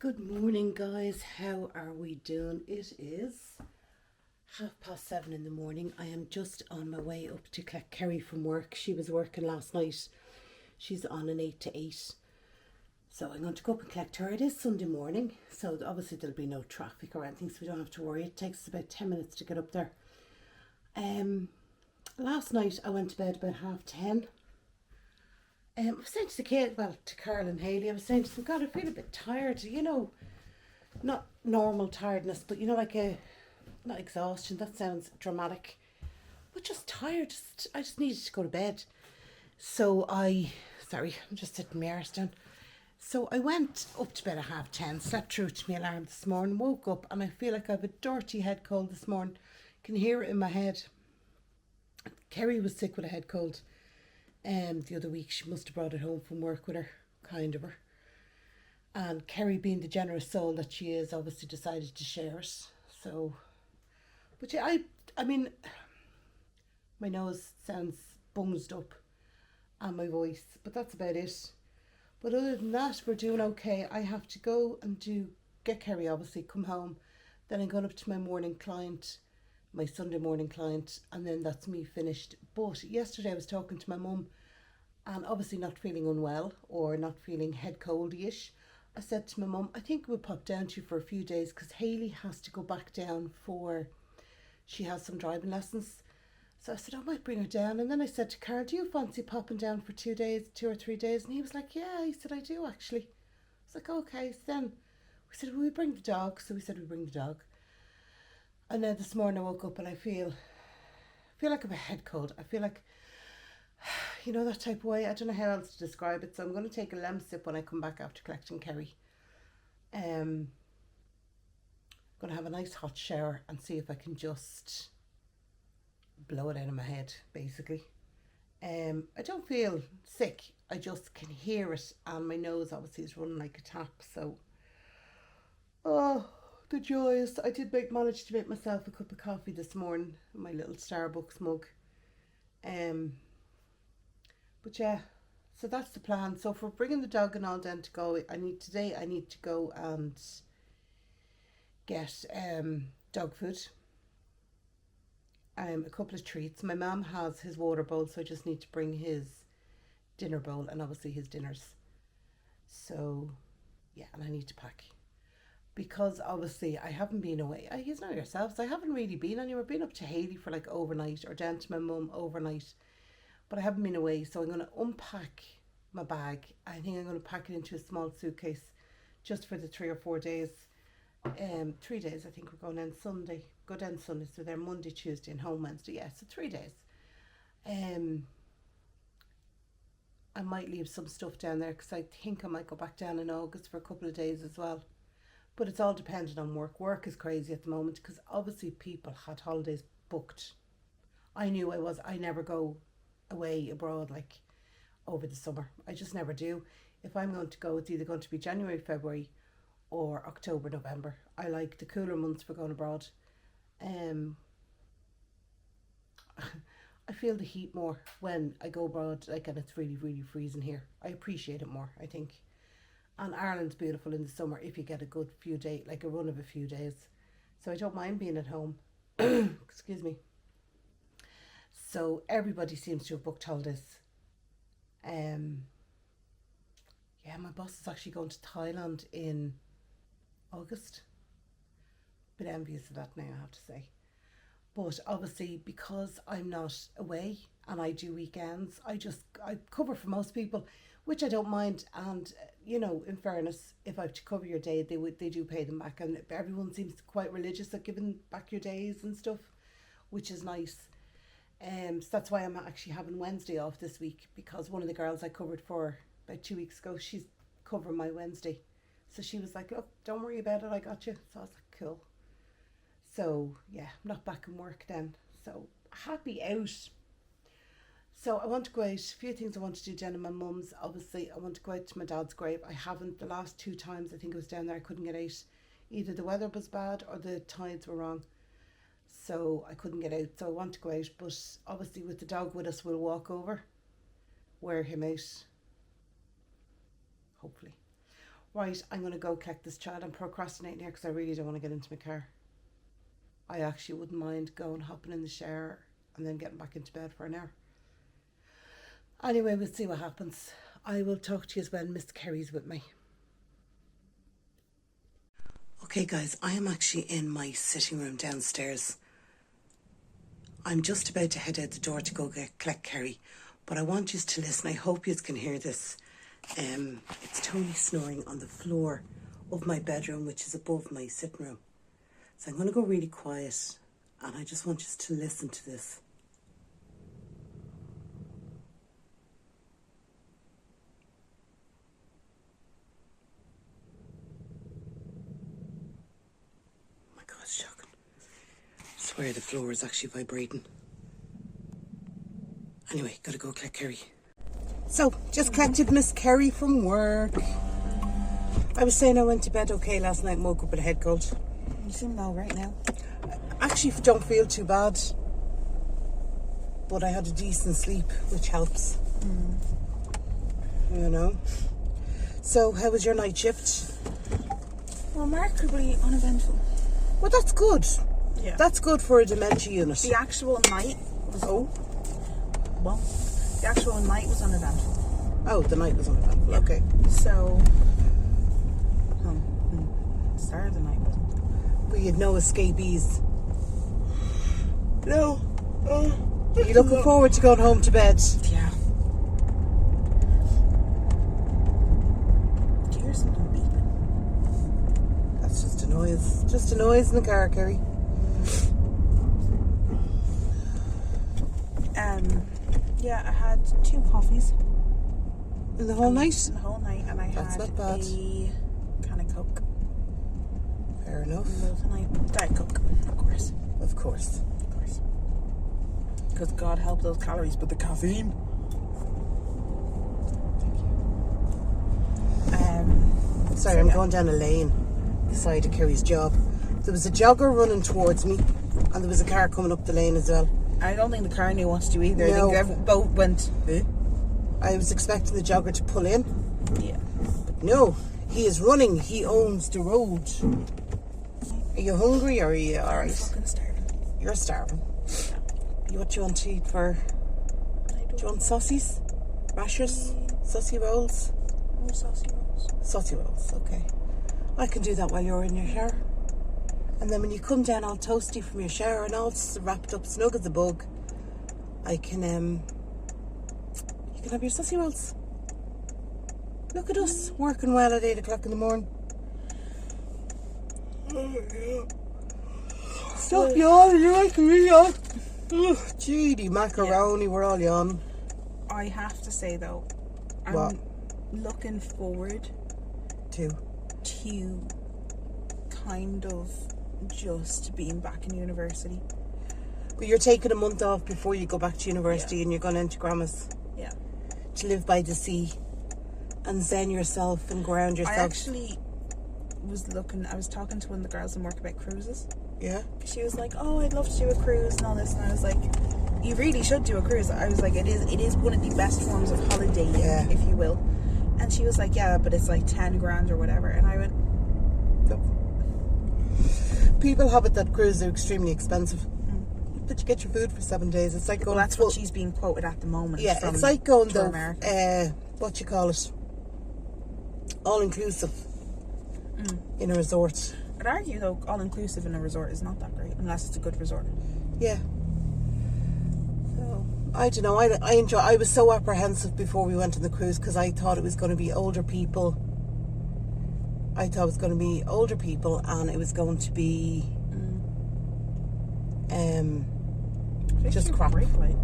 Good morning, guys. How are we doing? It is 7:30 in the morning. I am just on my way up to collect Carrie from work. She was working last night. She's on an 8 to 8. So I'm going to go up and collect her. It is Sunday morning, so obviously there'll be no traffic or anything, so we don't have to worry. It takes us about 10 minutes to get up there. Last night I went to bed about 10:30. I was saying to the kid, well, to Carl and Haley, I was saying to them, God, I feel a bit tired, not normal tiredness, but like not exhaustion, that sounds dramatic, but just tired. I just needed to go to bed. So sorry, I'm just sitting my arse down. So I went up to bed at 10:30, slept through to my alarm this morning, woke up, and I feel like I have a dirty head cold this morning. Can hear it in my head. Kerry was sick with a head cold. The other week she must have brought it home from work with her, kind of her. And Kerry, being the generous soul that she is, obviously decided to share it. So, but yeah, I mean, my nose sounds bunged up, and my voice, but that's about it. But other than that, we're doing okay. I have to go and get Kerry, obviously, come home. Then I'm going up to my morning client, my Sunday morning client, and then that's me finished. But yesterday I was talking to my mum, and obviously not feeling unwell or not feeling head coldy-ish. I said to my mum, I think we'll pop down to you for a few days because Hayley has to go back down she has some driving lessons. So I said I might bring her down, and then I said to Carl, do you fancy popping down for 2 or 3 days? And he was like, yeah. He said, I do actually. I was like, okay. So then we said, will we bring the dog? So we said we bring the dog. And then this morning I woke up and I feel like I have a head cold. I feel like, that type of way. I don't know how else to describe it. So I'm going to take a Lemsip when I come back after collecting Kerry. Going to have a nice hot shower and see if I can just blow it out of my head, basically. I don't feel sick. I just can hear it, and my nose obviously is running like a tap. So, oh, the joys. I did manage to make myself a cup of coffee this morning in my little Starbucks mug. But yeah, so that's the plan. So for bringing the dog and all down to go, I need to go and get dog food, a couple of treats. My mum has his water bowl, so I just need to bring his dinner bowl and obviously his dinners. So yeah, and I need to pack because obviously I haven't been away. You know yourselves, I haven't really been anywhere. Been up to Haley for like overnight or down to my mum overnight, but I haven't been away. So I'm going to unpack my bag. I think I'm going to pack it into a small suitcase just for the 3 or 4 days. 3 days, I think we're going down Sunday. Go down Sunday, so they're Monday, Tuesday, and home Wednesday. Yeah, so 3 days. I might leave some stuff down there because I think I might go back down in August for a couple of days as well. But it's all dependent on work. Work is crazy at the moment because obviously people had holidays booked. I knew I never go away abroad like over the summer. I just never do. If I'm going to go, it's either going to be January, February, or October, November. I like the cooler months for going abroad. I feel the heat more when I go abroad, like, and it's really, really freezing here. I appreciate it more, I think. And Ireland's beautiful in the summer if you get a good few days, like a run of a few days. So I don't mind being at home. Excuse me. So everybody seems to have booked holidays. Yeah, my boss is actually going to Thailand in August. Bit envious of that now, I have to say. But obviously, because I'm not away and I do weekends, I cover for most people, which I don't mind. And in fairness, if I have to cover your day, they do pay them back, and everyone seems quite religious at giving back your days and stuff, which is nice. So that's why I'm actually having Wednesday off this week, because one of the girls I covered for about 2 weeks ago, she's covering my Wednesday. So she was like, look, don't worry about it, I got you. So I was like, cool. So yeah, I'm not back in work then. So happy out. So I want to go out. A few things I want to do down in my mum's. Obviously, I want to go out to my dad's grave. I haven't the last 2 times. I think I was down there. I couldn't get out. Either the weather was bad or the tides were wrong. So I couldn't get out. So I want to go out. But obviously, with the dog with us, we'll walk over, wear him out. Hopefully. Right, I'm going to go collect this child. I'm procrastinating here because I really don't want to get into my car. I actually wouldn't mind going, hopping in the shower and then getting back into bed for an hour. Anyway, we'll see what happens. I will talk to you when Miss Carrie's with me. Okay guys, I am actually in my sitting room downstairs. I'm just about to head out the door to go collect Carrie, but I want you to listen. I hope you can hear this. It's Tony snoring on the floor of my bedroom, which is above my sitting room. So I'm going to go really quiet, and I just want you to listen to this. Oh my God, it's shocking. I swear the floor is actually vibrating. Anyway, gotta go collect Carrie. So, just collected Miss Carrie from work. I was saying I went to bed okay last night and woke up with a head cold. You seem all right now. Actually, don't feel too bad. But I had a decent sleep, which helps. You know. So, how was your night shift? Remarkably uneventful. Well, that's good. Yeah. That's good for a dementia unit. The actual night was... Oh? Well, the actual night was uneventful. Oh, the night was uneventful. Yeah. Okay. So... the start of the night wasn't. We had no escapees. No. Are you looking forward to going home to bed? Yeah. Do you hear something beeping? That's just a noise. Just a noise in the car, Carrie. Yeah, I had 2 coffees. In the whole night? The whole night, and I That's had not bad. a can of Coke. Fair enough. Diet Coke, of course. Of course. Of course. Because God help those calories, but the caffeine. Sorry, I'm going down a lane beside Carrie's job. There was a jogger running towards me, and there was a car coming up the lane as well. I don't think the car knew what to do either. No. I think both went. I was expecting the jogger to pull in. Yeah. But no, he is running. He owns the road. Are you hungry or are you alright? I'm fucking starving. You're starving. What do you want to eat for? Do you want saucies? Rashers? Saucy rolls? Oh, saucy rolls. Saucy rolls, okay. I can do that while you're in your shower. And then when you come down all toasty from your shower and all wrapped up snug as a bug, I can, you can have your saucy rolls. Look at us, working well at 8 o'clock in the morning. Stop yawning, you're making me yawn. Gee, the macaroni, we're all yawning. I have to say though, What? I'm looking forward to kind of just being back in university. But you're taking a month off before you go back to university, Yeah. and you're going into Grandma's Yeah. to live by the sea and zen yourself and ground yourself. I actually I was talking to one of the girls in work about cruises. Yeah. She was like, oh, I'd love to do a cruise and all this, and I was like, you really should do a cruise. I was like, it is one of the best forms of holidaying, Yeah. if you will. And she was like, yeah, but it's like 10 grand or whatever. And I went, No. People have it that cruises are extremely expensive. But you get your food for 7 days. It's like going well, that's what she's being quoted at the moment. Yeah, from it's like going to America. what you call it, all inclusive in a resort. I'd argue though, all inclusive in a resort is not that great unless it's a good resort. Yeah. So, I don't know. I was so apprehensive before we went on the cruise because I thought it was going to be older people. I thought it was going to be older people, and it was going to be just crap. Great, like.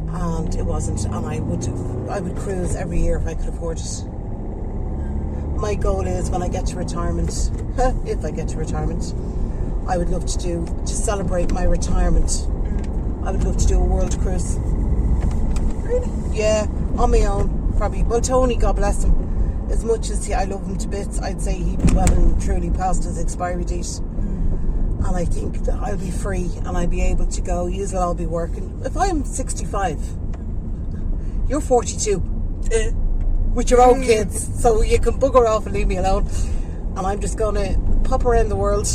And it wasn't, and I would cruise every year if I could afford it. My goal is when I get to retirement, if I get to retirement, I would love to celebrate my retirement. I would love to do a world cruise. Really? Yeah, on my own, probably. Well, Tony, God bless him, as much as I love him to bits, I'd say he'd be well and truly past his expiry date. And I think that I'll be free and I'll be able to go. Usually I'll be working. If I'm 65, you're 42. with your own kids, so you can bugger off and leave me alone. And I'm just going to pop around the world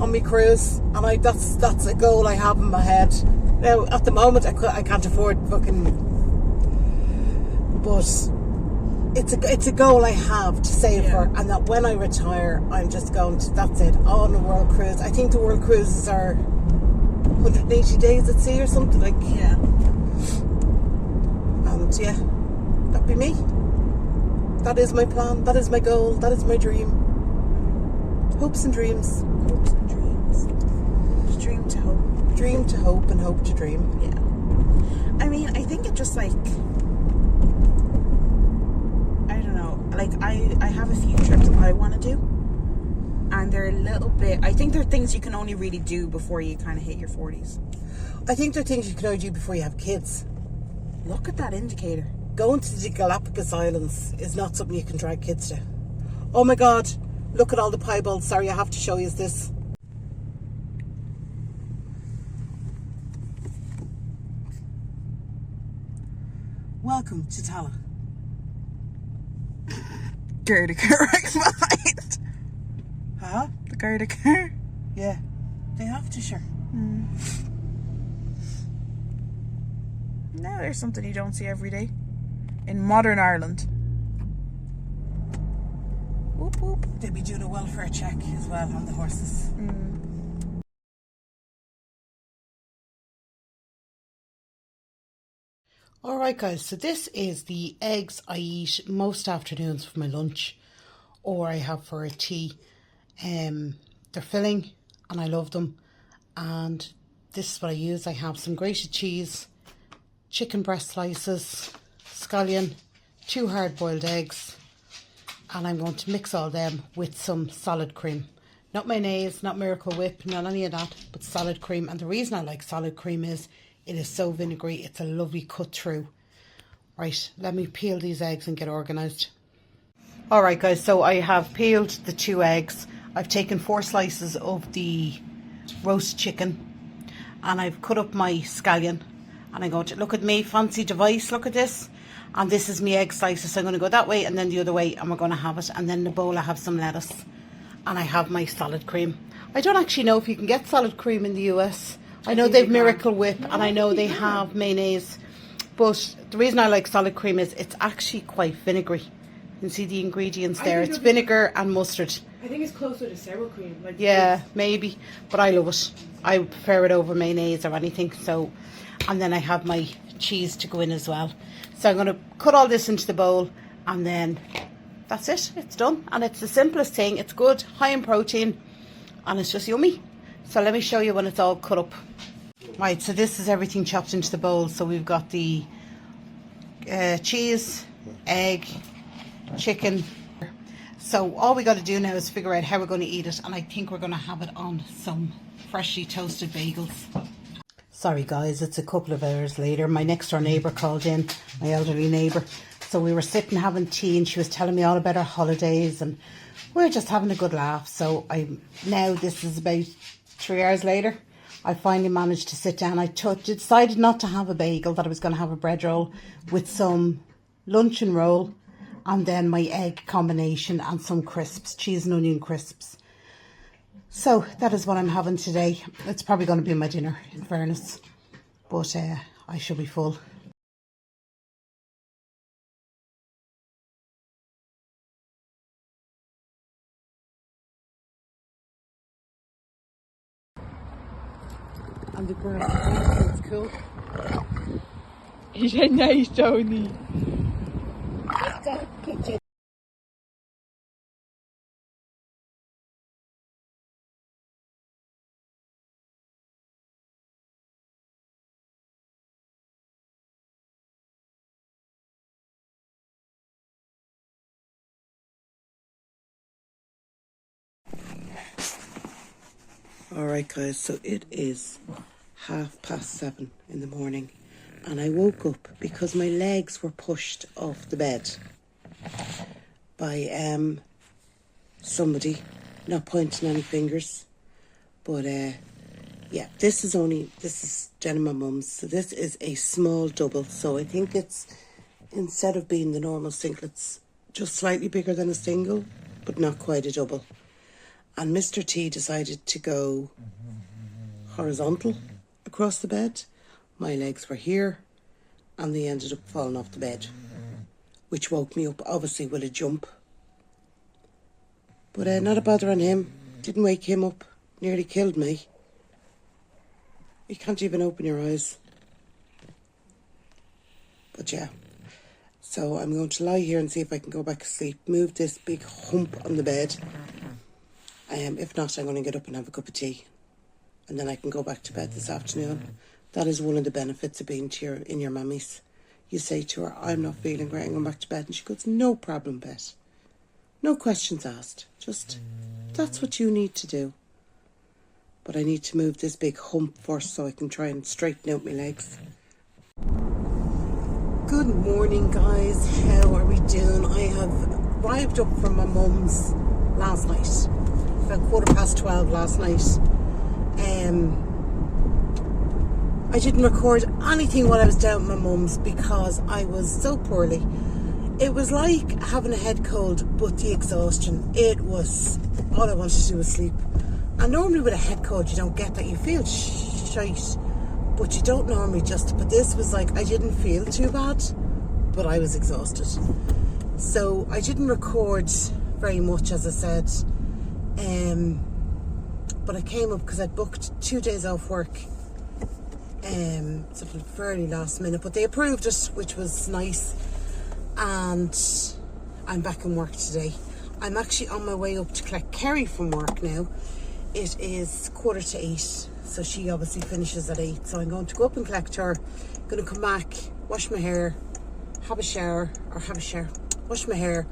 on my cruise, and that's a goal I have in my head. Now, at the moment, I can't afford fucking, but it's a goal I have to save for, and that when I retire, I'm just going to, that's it, on a world cruise. I think the world cruises are 180 days at sea or something like. Yeah. And yeah, that'd be me. That is my plan. That is my goal. That is my dream. Hopes and dreams. Hopes and dreams. Just dream to hope. Dream to hope and hope to dream. Yeah. I mean, I think it just like, I don't know, like I have a few trips I want to do, and they're a little bit, I think they're things you can only really do before you kind of hit your 40s. I think they're things you can only do before you have kids. Look at that indicator. Going to the Galapagos Islands is not something you can drag kids to. Oh my God, look at all the piebalds. Sorry, I have to show you this. Welcome to Tala. Garda car right behind. Huh? The Garda car. Yeah, they have to, sure. Now there's something you don't see every day in modern Ireland. Whoop whoop. They'd be doing a welfare check as well on the horses. Alright guys, so this is the eggs I eat most afternoons for my lunch, or I have for a tea. They're filling and I love them, and this is what I use. I have some grated cheese, chicken breast slices, scallion, 2 hard-boiled eggs, and I'm going to mix all them with some solid cream. Not mayonnaise, not Miracle Whip, not any of that, but solid cream. And the reason I like solid cream is it is so vinegary. It's a lovely cut through. Right, let me peel these eggs and get organised. Alright guys, so I have peeled the 2 eggs. I've taken 4 slices of the roast chicken, and I've cut up my scallion. And I'm going to, look at me, fancy device, look at this. And this is my egg slices. So I'm going to go that way and then the other way, and we're going to have it. And then in the bowl I have some lettuce. And I have my solid cream. I don't actually know if you can get solid cream in the US. I know they've Miracle Whip, and I know they have mayonnaise. But the reason I like solid cream is it's actually quite vinegary. You can see the ingredients there. It's vinegar and mustard. I think it's closer to sour cream. Like yeah, maybe. But I love it. I prefer it over mayonnaise or anything. So, and then I have my cheese to go in as well. So I'm going to cut all this into the bowl, and then that's it. It's done. And it's the simplest thing. It's good, high in protein, and it's just yummy. So let me show you when it's all cut up. Right, so this is everything chopped into the bowl. So we've got the cheese, egg, chicken. So all we got to do now is figure out how we're going to eat it, and I think we're going to have it on some freshly toasted bagels. Sorry guys, it's a couple of hours later. My next door neighbour called in, my elderly neighbour. So we were sitting having tea, and she was telling me all about her holidays, and we were just having a good laugh. So this is about 3 hours later. I finally managed to sit down. I decided not to have a bagel, that I was going to have a bread roll with some luncheon roll, and then my egg combination and some crisps, cheese and onion crisps. So that is what I'm having today. It's probably going to be my dinner, in fairness, but I should be full. And the grass is cool. He's a nice Tony. Alright guys, so it is 7:30 in the morning, and I woke up because my legs were pushed off the bed by somebody, not pointing any fingers, but yeah, this is Jen and my mum's, so this is a small double. So I think it's, instead of being the normal singlets, just slightly bigger than a single, but not quite a double. And Mr. T decided to go horizontal across the bed. My legs were here, and they ended up falling off the bed, which woke me up, obviously, with a jump. But not a bother on him. Didn't wake him up. Nearly killed me. You can't even open your eyes. But yeah. So I'm going to lie here and see if I can go back to sleep. Move this big hump on the bed. If not, I'm going to get up and have a cup of tea. And then I can go back to bed this afternoon. That is one of the benefits of being in your mummy's. You say to her, I'm not feeling great, I'm going back to bed. And she goes, no problem, Bet. No questions asked. Just, that's what you need to do. But I need to move this big hump first so I can try and straighten out my legs. Good morning, guys. How are we doing? I have arrived up from my mum's last night. About 12:15 last night. I didn't record anything while I was down at my mum's because I was so poorly. It was like having a head cold, but the exhaustion. It was, all I wanted to do was sleep. And normally with a head cold, you don't get that. You feel shite, but you don't normally just. But this was like, I didn't feel too bad, but I was exhausted. So I didn't record very much, as I said. But I came up because I'd booked 2 days off work. It's fairly last minute, but they approved it, which was nice. And I'm back in work today. I'm actually on my way up to collect Carrie from work now. It is 7:45, so she obviously finishes at 8. So I'm going to go up and collect her. Going to come back, wash my hair, wash my hair,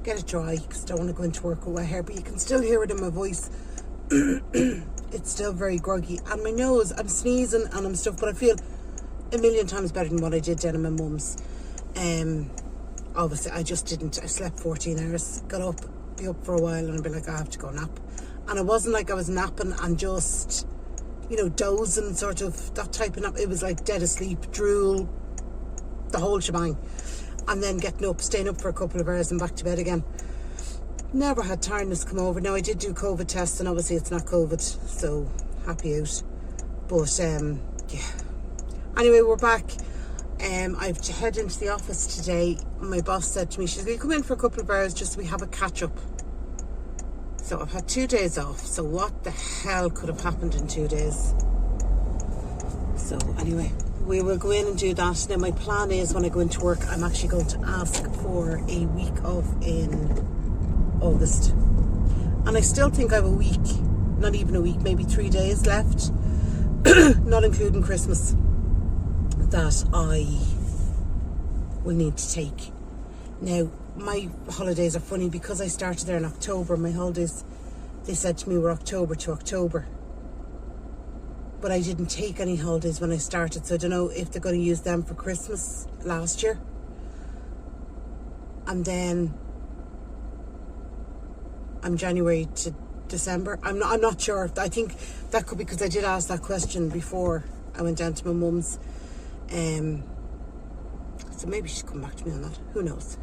get it dry because I don't want to go into work with wet hair. But you can still hear it in my voice. It's still very groggy, and my nose, I'm sneezing and I'm stuff, but I feel a million times better than what I did down at my mum's. Obviously I just didn't. I slept 14 hours, got up, be up for a while, and I'd be like, I have to go nap. And it wasn't like I was napping and just, dozing, sort of that type of nap. It was like dead asleep, drool, the whole shebang, and then getting up, staying up for a couple of hours and back to bed again. Never had tiredness come over. Now I did do COVID tests, and obviously it's not COVID, so happy out. But yeah. Anyway, we're back. I've to head into the office today. My boss said to me, she's going to come in for a couple of hours just so we have a catch-up. So I've had 2 days off. So what the hell could have happened in 2 days? So anyway, we will go in and do that. Now my plan is when I go into work, I'm actually going to ask for a week off in August. And I still think I have a week, not even a week, maybe 3 days left, not including Christmas, that I will need to take. Now, my holidays are funny because I started there in October. My holidays, they said to me, were October to October. But I didn't take any holidays when I started, so I don't know if they're going to use them for Christmas last year. And then I'm January to December. I'm not sure. I think that could be because I did ask that question before I went down to my mum's. So maybe she's come back to me on that. Who knows?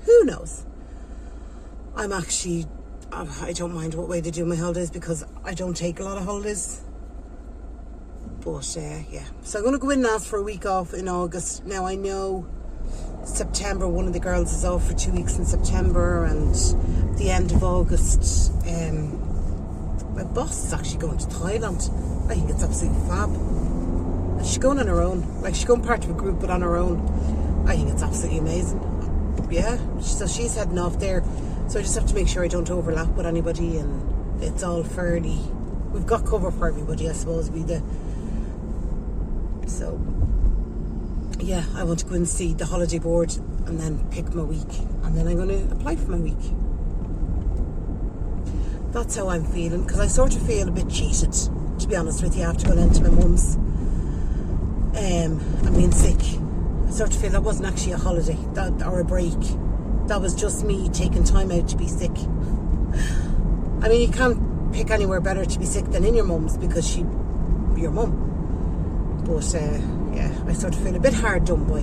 I'm actually, I don't mind what way they do my holidays because I don't take a lot of holidays. But yeah, so I'm going to go in and ask for a week off in August. Now I know September, one of the girls is off for 2 weeks in September, and the end of August, my boss is actually going to Thailand. I think it's absolutely fab. And she's going on her own. Like, she's going part of a group, but on her own. I think it's absolutely amazing. Yeah, so she's heading off there. So I just have to make sure I don't overlap with anybody, and it's all fairly, we've got cover for everybody, I suppose. So yeah, I want to go and see the holiday board and then pick my week, and then I'm going to apply for my week. That's how I'm feeling, because I sort of feel a bit cheated, to be honest with you, after going into my mum's. I'm being sick. I sort of feel that wasn't actually a holiday or a break. That was just me taking time out to be sick. I mean, you can't pick anywhere better to be sick than in your mum's because your mum. But yeah, I sort of feel a bit hard done by.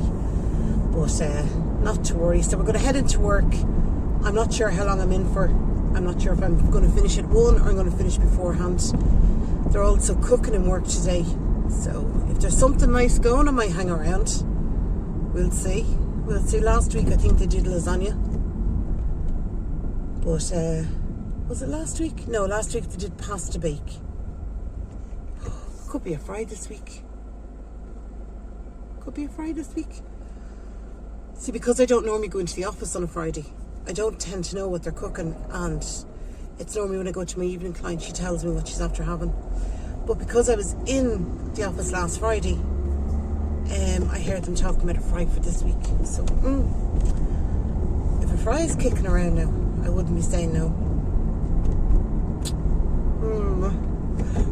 But not to worry. So we're going to head into work. I'm not sure how long I'm in for. I'm not sure if I'm going to finish at 1 or I'm going to finish beforehand. They're also cooking in work today, so if there's something nice going, I might hang around. We'll see. Last week I think they did lasagna, but was it last week? No, last week they did pasta bake. Could be a fry this week. See, because I don't normally go into the office on a Friday, I don't tend to know what they're cooking, and it's normally when I go to my evening client, she tells me what she's after having. But because I was in the office last Friday, I heard them talking about a fry for this week. So, if a fry is kicking around now, I wouldn't be saying no.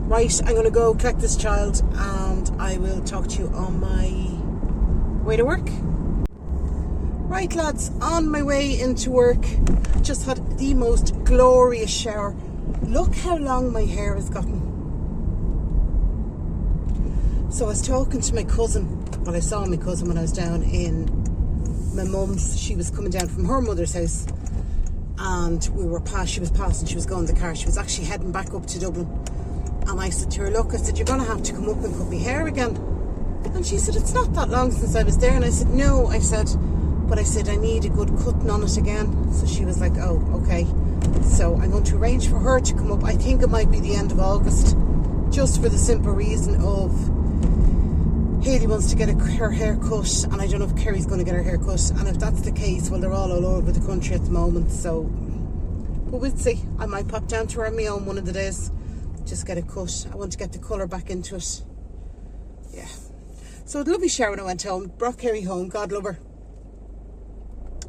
Right, I'm going to go collect this child, and I will talk to you on my way to work. Right, lads, on my way into work. Just had the most glorious shower. Look how long my hair has gotten. So I was talking to my cousin. Well, I saw my cousin when I was down in my mum's. She was coming down from her mother's house, and she was passing, she was going in the car. She was actually heading back up to Dublin. And I said to her, look, I said, you're going to have to come up and cut my hair again. And she said, it's not that long since I was there. And I said, no, I said, I need a good cutting on it again. So she was like, oh, okay. So I'm going to arrange for her to come up. I think it might be the end of August, just for the simple reason of Hayley wants to get her hair cut, and I don't know if Carrie's going to get her hair cut. And if that's the case, well, they're all over the country at the moment. So, but we'll see. I might pop down to her on my own one of the days, just get it cut. I want to get the colour back into it. Yeah. So, a lovely shower when I went home. Brought Carrie home. God love her.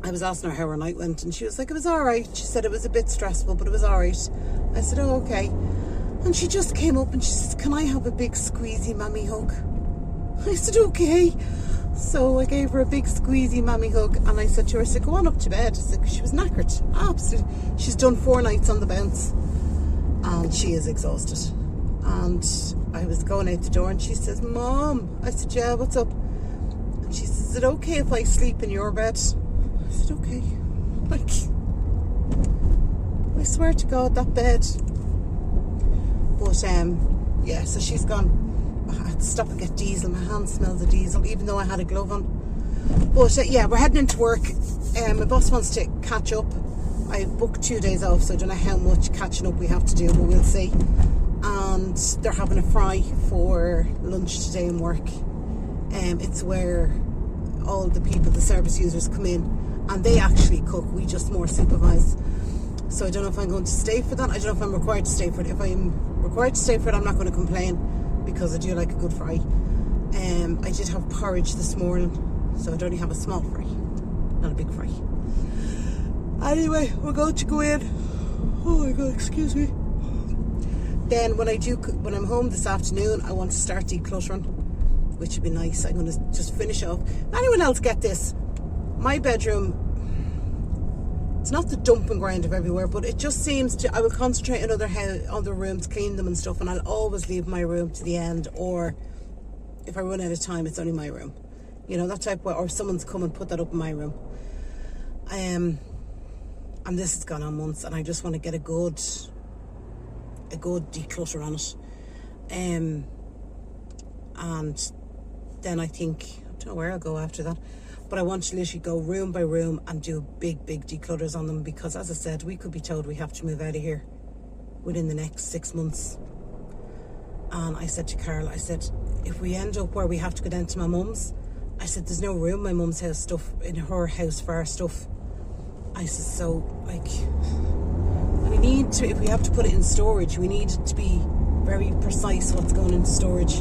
I was asking her how her night went, and she was like, it was alright. She said it was a bit stressful, but it was alright. I said, oh, okay. And she just came up and she said, can I have a big squeezy mammy hug? I said, okay. So I gave her a big squeezy mammy hug, and I said to her, I said, go on up to bed. I said, 'cause she was knackered. Absolutely. She's done 4 nights on the bounce, and she is exhausted. And I was going out the door, and she says, Mom. I said, yeah, what's up? And she says, is it okay if I sleep in your bed? I said, okay. Like, I swear to God, that bed. But yeah, so she's gone. I had to stop and get diesel. My hand smells of diesel, even though I had a glove on. But yeah, we're heading into work. My boss wants to catch up. I booked 2 days off, so I don't know how much catching up we have to do, but we'll see. And they're having a fry for lunch today in work. It's where all the people, the service users, come in, and they actually cook. We just more supervise. So I don't know if I'm going to stay for that. I don't know if I'm required to stay for it. If I'm required to stay for it, I'm not going to complain, because I do like a good fry. I did have porridge this morning, so I'd only have a small fry, not a big fry. Anyway, we're going to go in. Oh my God, excuse me. Then when I'm home this afternoon, I want to start decluttering, which would be nice. I'm going to just finish off. Anyone else get this? My bedroom, it's not the dumping ground of everywhere, but it just seems to, I will concentrate on other rooms, clean them and stuff, and I'll always leave my room to the end, or if I run out of time, it's only my room. You know, that type of way, or someone's come and put that up in my room. And this has gone on months, and I just want to get a good declutter on it. And then I think, I don't know where I'll go after that. But I want to literally go room by room and do big declutters on them, because, as I said, we could be told we have to move out of here within the next 6 months. And I said to Carl, I said, if we end up where we have to go down to my mum's, I said, there's no room in my mum's house stuff, in her house for our stuff. I said, so, like, we need to, if we have to put it in storage, we need it to be very precise what's going into storage.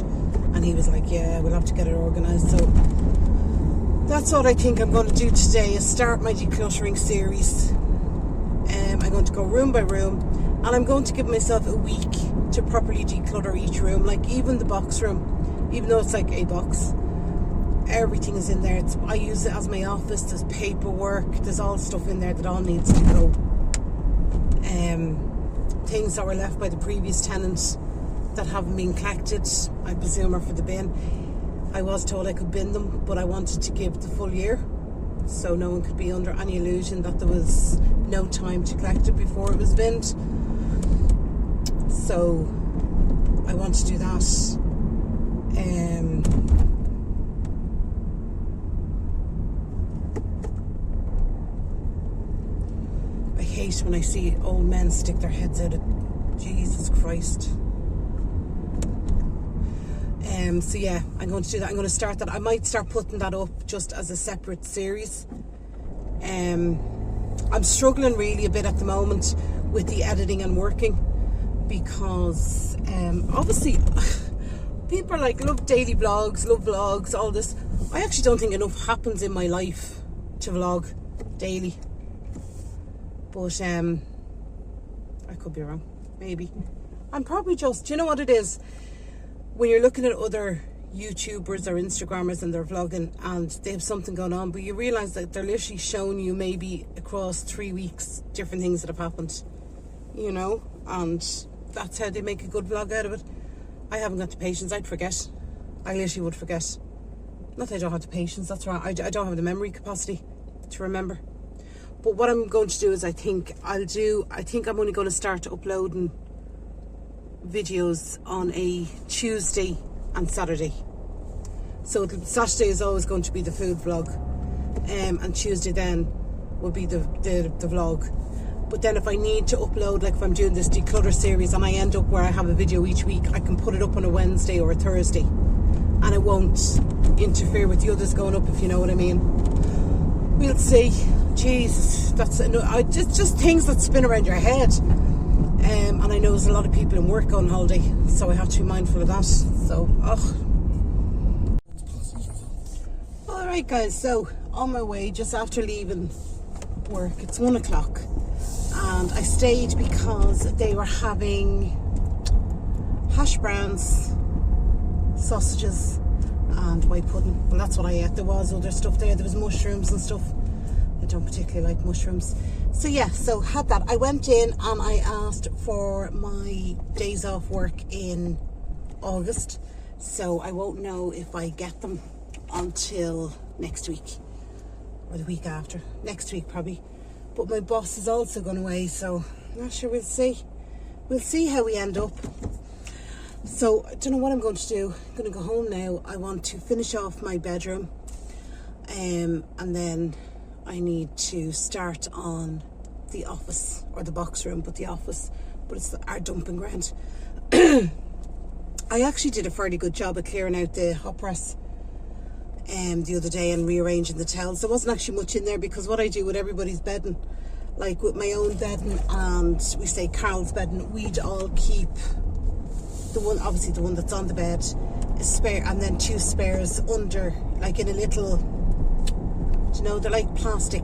And he was like, yeah, we'll have to get it organised. So that's what I think I'm going to do today, is start my decluttering series. I'm going to go room by room, and I'm going to give myself a week to properly declutter each room. Like, even the box room, even though it's like a box, everything is in there. I use it as my office. There's paperwork, there's all stuff in there that all needs to go. Things that were left by the previous tenants that haven't been collected, I presume, are for the bin. I was told I could bin them, but I wanted to give the full year. so no one could be under any illusion that there was no time to collect it before it was binned. So I want to do that. I hate when I see old men stick their heads out of Jesus Christ. So yeah, I'm going to do that. I'm going to start that. I might start putting that up just as a separate series. I'm struggling really a bit at the moment with the editing and working, because obviously people are like, love daily vlogs, love vlogs, all this. I actually don't think enough happens in my life to vlog daily. But I could be wrong, maybe. I'm probably just, you know what it is? When you're looking at other YouTubers or Instagrammers and they're vlogging and they have something going on, but you realise that they're literally showing you maybe across 3 weeks different things that have happened, you know, and that's how they make a good vlog out of it. I haven't got the patience. I'd forget. I literally would forget. Not that I don't have the patience, that's right. I don't have the memory capacity to remember. But what I'm going to do is I think I'm only going to start uploading videos on a Tuesday and Saturday. So Saturday is always going to be the food vlog, and Tuesday then will be the vlog. But then if I need to upload, like if I'm doing this declutter series and I end up where I have a video each week, I can put it up on a Wednesday or a Thursday, and it won't interfere with the others going up, if you know what I mean. We'll see. Jesus, that's just things that spin around your head. And I know there's a lot of people in work on holiday, so I have to be mindful of that. So, Alright guys, so on my way, just after leaving work, it's 1 o'clock, and I stayed because they were having hash browns, sausages and white pudding. Well, that's what I ate. There was other stuff there. There was mushrooms and stuff. I don't particularly like mushrooms. So yeah, so had that. I went in and I asked for my days off work in August, so I won't know if I get them until next week or the week after. Next week probably. But my boss is also going away, so I'm not sure. We'll see how we end up. So I don't know what I'm going to do. I'm going to go home now. I want to finish off my bedroom, and then I need to start on the office, or the box room, but the office, but it's our dumping ground. I actually did a fairly good job of clearing out the hot press the other day and rearranging the towels. There wasn't actually much in there, because what I do with everybody's bedding, like with my own bedding and we say Carl's bedding, we'd all keep the one, obviously the one that's on the bed is spare, and then 2 spares under, like in a little, you know, they're like plastic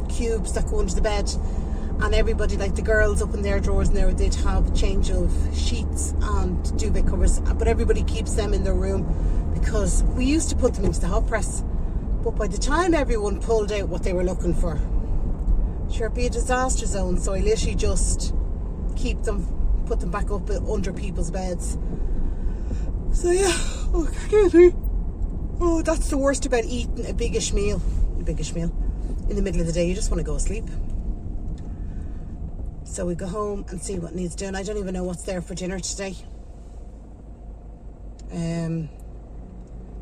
cubes that go under the bed. And everybody, like the girls up in their drawers in there, they'd have a change of sheets and duvet covers, but everybody keeps them in their room, because we used to put them into the hot press, but by the time everyone pulled out what they were looking for, sure, it'd be a disaster zone. So I literally just keep them, put them back up under people's beds. So yeah, oh, that's the worst about eating a biggish meal in the middle of the day. You just want to go to sleep. So we go home and see what needs doing. I don't even know what's there for dinner today.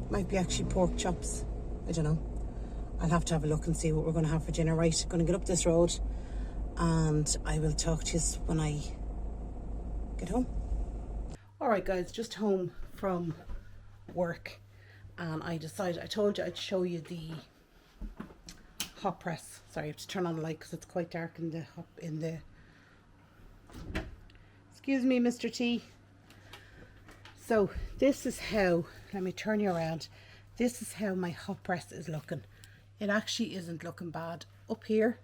Might be actually pork chops. I don't know. I'll have to have a look and see what we're going to have for dinner. Right, going to get up this road, and I will talk to you when I get home. Alright guys, just home from work, and I decided, I told you I'd show you the hot press. Sorry, I have to turn on the light because it's quite dark in the excuse me, Mr. T. So this is how, let me turn you around. This is how my hot press is looking. It actually isn't looking bad. Up here,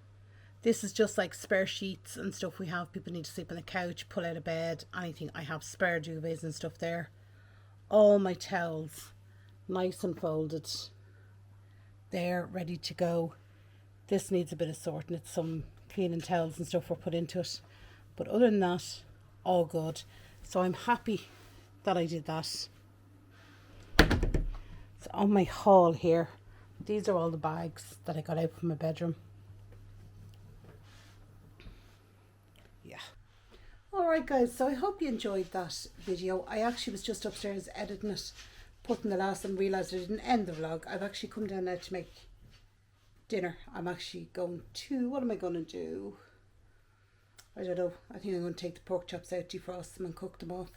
this is just like spare sheets and stuff we have. People need to sleep on the couch, pull out of bed, anything. I have spare duvets and stuff there. All my towels, nice and folded. They're ready to go. This needs a bit of sorting. It's some cleaning towels and stuff were put into it. But other than that, all good. So I'm happy that I did that. So on my haul here, These are all the bags that I got out from my bedroom. Yeah. Alright guys, so I hope you enjoyed that video. I actually was just upstairs editing it, putting the last and realised I didn't end the vlog. I've actually come down now to make dinner. I'm actually going to, what am I going to do? I don't know. I think I'm going to take the pork chops out, defrost them and cook them off.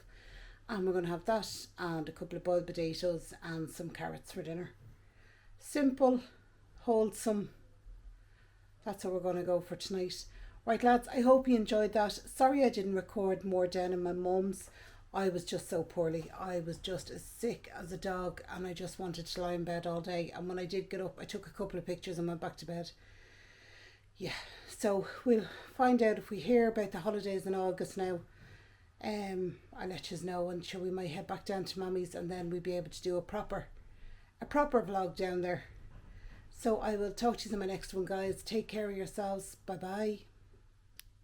And we're going to have that and a couple of boiled potatoes and some carrots for dinner. Simple, wholesome. That's how we're going to go for tonight. Right lads, I hope you enjoyed that. Sorry I didn't record more down in my mum's. I was just so poorly. I was just as sick as a dog and I just wanted to lie in bed all day. And when I did get up, I took a couple of pictures and went back to bed. Yeah, so we'll find out if we hear about the holidays in August now. I'll let you know, and sure we might head back down to Mummy's and then we'll be able to do a proper vlog down there. So I will talk to you in my next one guys. Take care of yourselves. Bye bye.